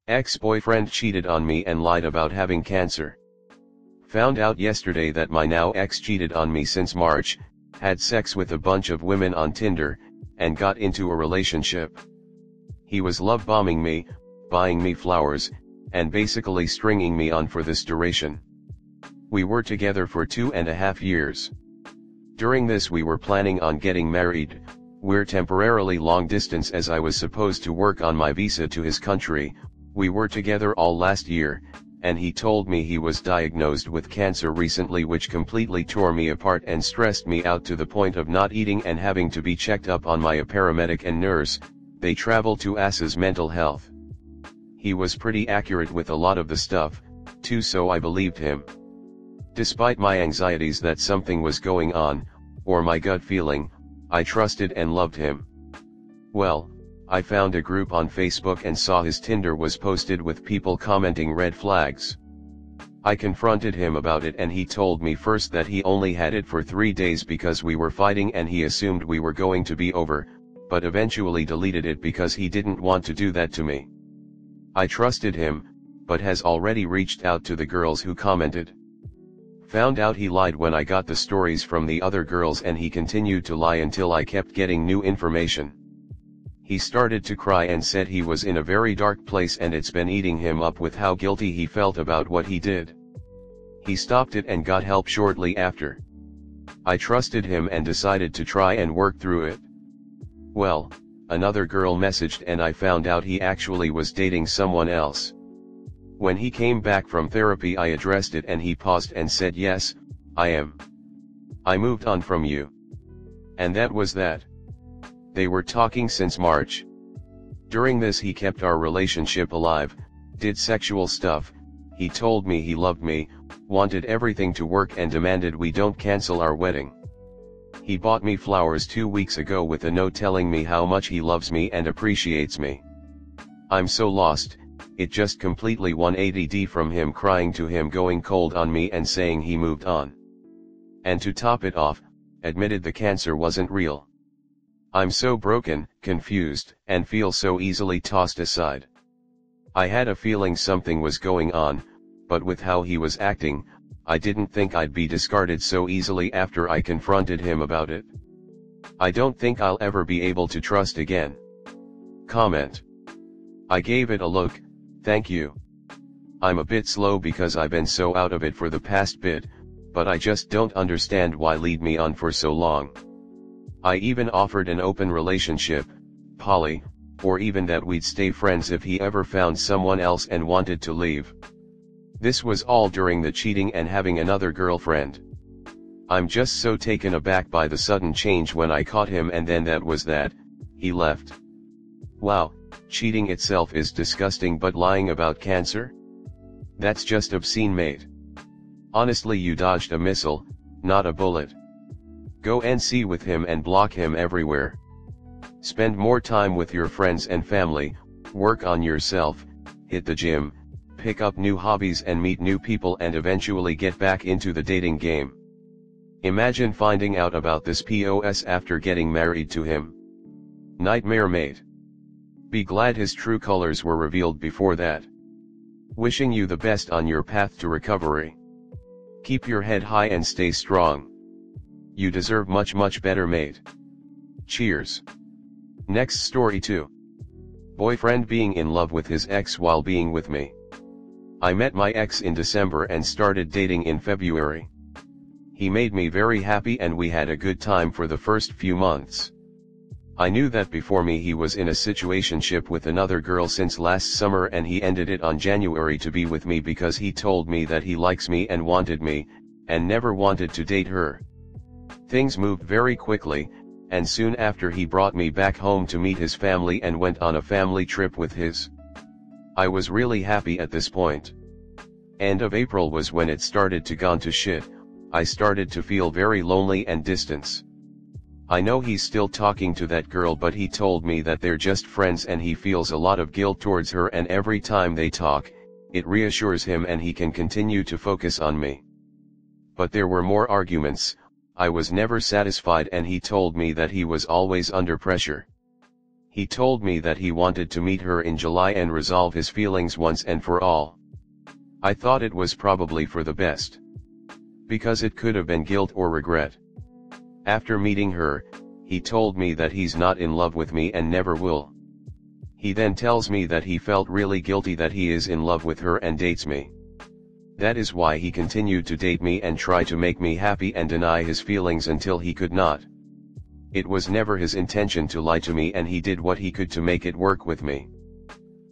Ex-boyfriend cheated on me and lied about having cancer. Found out yesterday that my now ex cheated on me since March, had sex with a bunch of women on Tinder, and got into a relationship. He was love bombing me, buying me flowers, and basically stringing me on for this duration. We were together for 2.5 years. During this we were planning on getting married. We're temporarily long distance as I was supposed to work on my visa to his country. We were together all last year, and he told me he was diagnosed with cancer recently, which completely tore me apart and stressed me out to the point of not eating and having to be checked up on by a paramedic and nurse. They traveled to assess mental health. He was pretty accurate with a lot of the stuff, too, so I believed him. Despite my anxieties that something was going on, or my gut feeling, I trusted and loved him. Well, I found a group on Facebook and saw his Tinder was posted with people commenting red flags. I confronted him about it and he told me first that he only had it for 3 days because we were fighting and he assumed we were going to be over, but eventually deleted it because he didn't want to do that to me. I trusted him, but has already reached out to the girls who commented. Found out he lied when I got the stories from the other girls, and he continued to lie until I kept getting new information. He started to cry and said he was in a very dark place and it's been eating him up with how guilty he felt about what he did. He stopped it and got help shortly after. I trusted him and decided to try and work through it. Well, another girl messaged and I found out he actually was dating someone else. When he came back from therapy I addressed it and he paused and said, "Yes, I am. I moved on from you." And that was that. They were talking since March. During this he kept our relationship alive, did sexual stuff, he told me he loved me, wanted everything to work and demanded we don't cancel our wedding. He bought me flowers 2 weeks ago with a note telling me how much he loves me and appreciates me. I'm so lost, it just completely 180 from him crying to him going cold on me and saying he moved on. And to top it off, admitted the cancer wasn't real. I'm so broken, confused, and feel so easily tossed aside. I had a feeling something was going on, but with how he was acting, I didn't think I'd be discarded so easily after I confronted him about it. I don't think I'll ever be able to trust again. Comment. I gave it a look, thank you. I'm a bit slow because I've been so out of it for the past bit, but I just don't understand why lead me on for so long. I even offered an open relationship, poly, or even that we'd stay friends if he ever found someone else and wanted to leave. This was all during the cheating and having another girlfriend. I'm just so taken aback by the sudden change when I caught him, and then that was that, he left. Wow, cheating itself is disgusting, but lying about cancer? That's just obscene, mate. Honestly, you dodged a missile, not a bullet. Go NC with him and block him everywhere. Spend more time with your friends and family, work on yourself, hit the gym, pick up new hobbies and meet new people, and eventually get back into the dating game. Imagine finding out about this POS after getting married to him. Nightmare, mate. Be glad his true colors were revealed before that. Wishing you the best on your path to recovery. Keep your head high and stay strong. You deserve much, much better, mate. Cheers. Next story 2. Boyfriend being in love with his ex while being with me. I met my ex in December and started dating in February. He made me very happy and we had a good time for the first few months. I knew that before me he was in a situationship with another girl since last summer, and he ended it on January to be with me because he told me that he likes me and wanted me, and never wanted to date her. Things moved very quickly, and soon after he brought me back home to meet his family and went on a family trip with his. I was really happy at this point. End of April was when it started to gone to shit. I started to feel very lonely and distance. I know he's still talking to that girl, but he told me that they're just friends and he feels a lot of guilt towards her, and every time they talk, it reassures him and he can continue to focus on me. But there were more arguments. I was never satisfied and he told me that he was always under pressure. He told me that he wanted to meet her in July and resolve his feelings once and for all. I thought it was probably for the best. Because it could have been guilt or regret. After meeting her, he told me that he's not in love with me and never will. He then tells me that he felt really guilty that he is in love with her and dates me. That is why he continued to date me and try to make me happy and deny his feelings until he could not. It was never his intention to lie to me and he did what he could to make it work with me.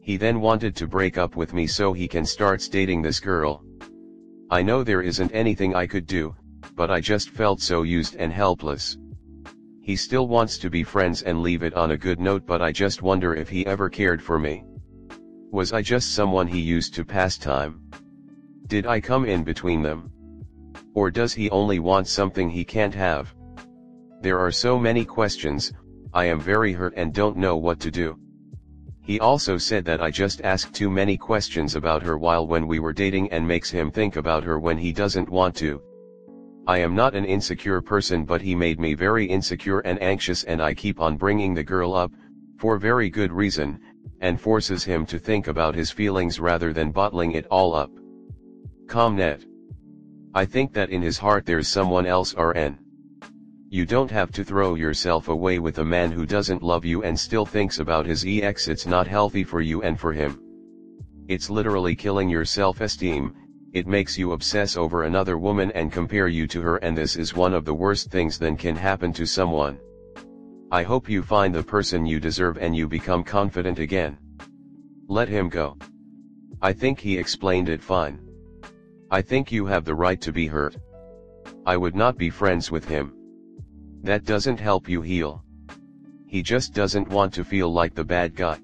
He then wanted to break up with me so he can start dating this girl. I know there isn't anything I could do, but I just felt so used and helpless. He still wants to be friends and leave it on a good note, but I just wonder if he ever cared for me. Was I just someone he used to pass time? Did I come in between them? Or does he only want something he can't have? There are so many questions. I am very hurt and don't know what to do. He also said that I just asked too many questions about her while when we were dating and makes him think about her when he doesn't want to. I am not an insecure person, but he made me very insecure and anxious, and I keep on bringing the girl up, for very good reason, and forces him to think about his feelings rather than bottling it all up. Comnet. I think that in his heart there's someone else. RN. You don't have to throw yourself away with a man who doesn't love you and still thinks about his ex. It's not healthy for you and for him. It's literally killing your self-esteem. It makes you obsess over another woman and compare you to her, and this is one of the worst things that can happen to someone. I hope you find the person you deserve and you become confident again. Let him go. I think he explained it fine. I think you have the right to be hurt. I would not be friends with him. That doesn't help you heal. He just doesn't want to feel like the bad guy.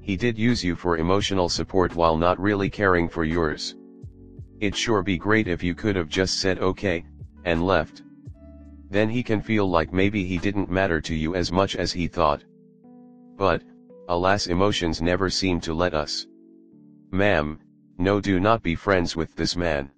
He did use you for emotional support while not really caring for yours. It'd sure be great if you could have just said okay, and left. Then he can feel like maybe he didn't matter to you as much as he thought. But, alas, emotions never seem to let us. Ma'am, no, do not be friends with this man.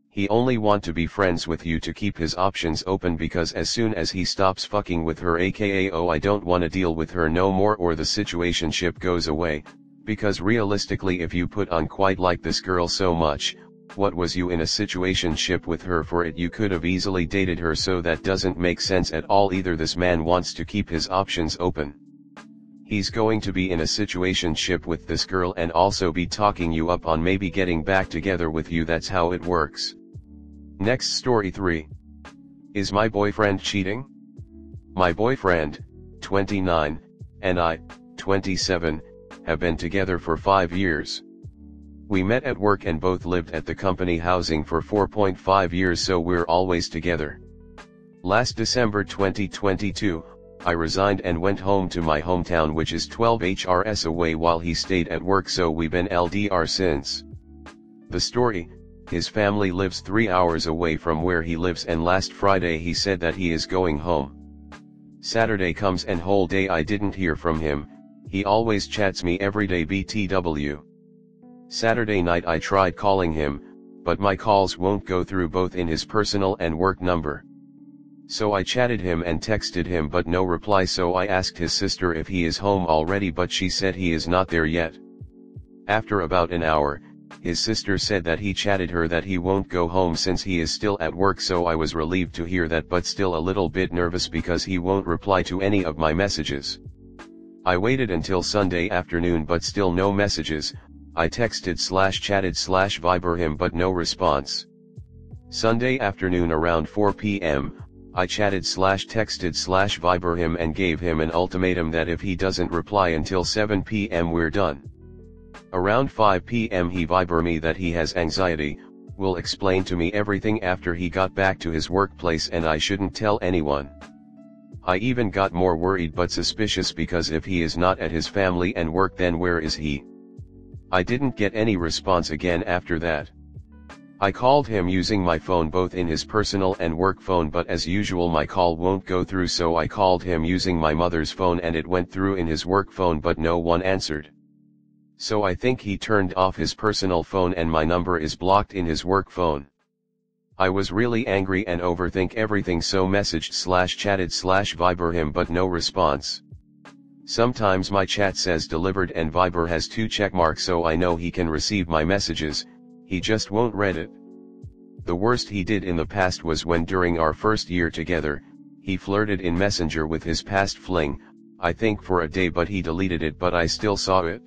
He only want to be friends with you to keep his options open, because as soon as he stops fucking with her, aka oh I don't wanna deal with her no more, or the situationship goes away, because realistically if you put on quite like this girl so much, what was you in a situationship with her for? It you could have easily dated her, so that doesn't make sense at all either. This man wants to keep his options open. He's going to be in a situationship with this girl and also be talking you up on maybe getting back together with you. That's how it works. Next story 3. Is my boyfriend cheating? My boyfriend, 29, and I, 27, have been together for 5 years. We met at work and both lived at the company housing for 4.5 years, so we're always together. Last December 2022, I resigned and went home to my hometown, which is 12 HRS away, while he stayed at work, so we've been LDR since. The story: his family lives 3 hours away from where he lives, and last Friday he said that he is going home. Saturday comes and whole day I didn't hear from him. He always chats me every day BTW. Saturday night I tried calling him, but my calls won't go through, both in his personal and work number. So I chatted him and texted him, but no reply, so I asked his sister if he is home already, but she said he is not there yet. After about an hour, his sister said that he chatted her that he won't go home since he is still at work, so I was relieved to hear that, but still a little bit nervous because he won't reply to any of my messages. I waited until Sunday afternoon, but still no messages. I texted/chatted/Viber him, but no response. Sunday afternoon around 4 p.m., I chatted/texted/Viber him and gave him an ultimatum that if he doesn't reply until 7 p.m. we're done. Around 5 p.m. he Viber me that he has anxiety, will explain to me everything after he got back to his workplace, and I shouldn't tell anyone. I even got more worried but suspicious, because if he is not at his family and work, then where is he? I didn't get any response again after that. I called him using my phone, both in his personal and work phone, but as usual my call won't go through, so I called him using my mother's phone and it went through in his work phone, but no one answered. So I think he turned off his personal phone and my number is blocked in his work phone. I was really angry and overthink everything, so messaged/chatted/Viber him, but no response. Sometimes my chat says delivered and Viber has 2 check marks, so I know he can receive my messages, he just won't read it. The worst he did in the past was when during our first year together, he flirted in Messenger with his past fling, I think for a day, but he deleted it, but I still saw it.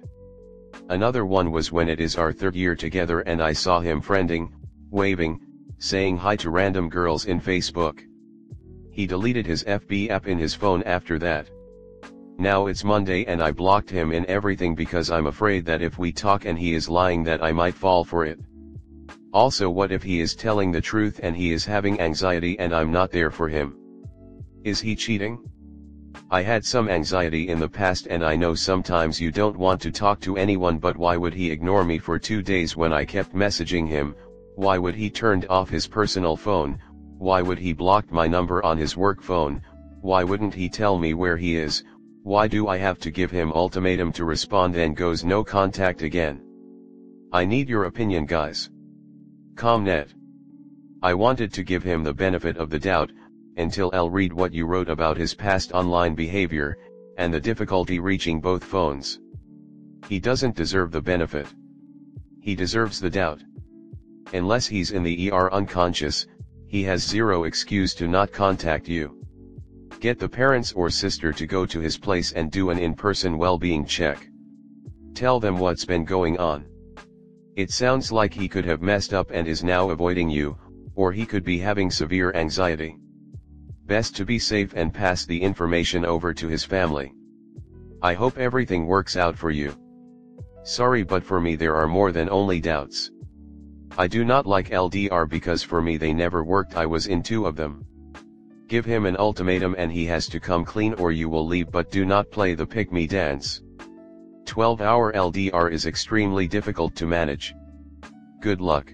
Another one was when it is our 3rd year together and I saw him friending, waving, saying hi to random girls in Facebook. He deleted his FB app in his phone after that. Now it's Monday and I blocked him in everything because I'm afraid that if we talk and he is lying that I might fall for it. Also, what if he is telling the truth and he is having anxiety and I'm not there for him? Is he cheating? I had some anxiety in the past and I know sometimes you don't want to talk to anyone, but why would he ignore me for 2 days when I kept messaging him? Why would he turned off his personal phone? Why would he blocked my number on his work phone? Why wouldn't he tell me where he is? Why do I have to give him ultimatum to respond and goes no contact again? I need your opinion, guys. Comnet. I wanted to give him the benefit of the doubt, until I'll read what you wrote about his past online behavior, and the difficulty reaching both phones. He doesn't deserve the benefit. He deserves the doubt. Unless he's in the ER unconscious, he has zero excuse to not contact you. Get the parents or sister to go to his place and do an in-person well-being check. Tell them what's been going on. It sounds like he could have messed up and is now avoiding you, or he could be having severe anxiety. Best to be safe and pass the information over to his family. I hope everything works out for you. Sorry, but for me there are more than only doubts. I do not like LDR because for me they never worked. I was in 2 of them. Give him an ultimatum and he has to come clean or you will leave, but do not play the pick me dance. 12-hour LDR is extremely difficult to manage. Good luck.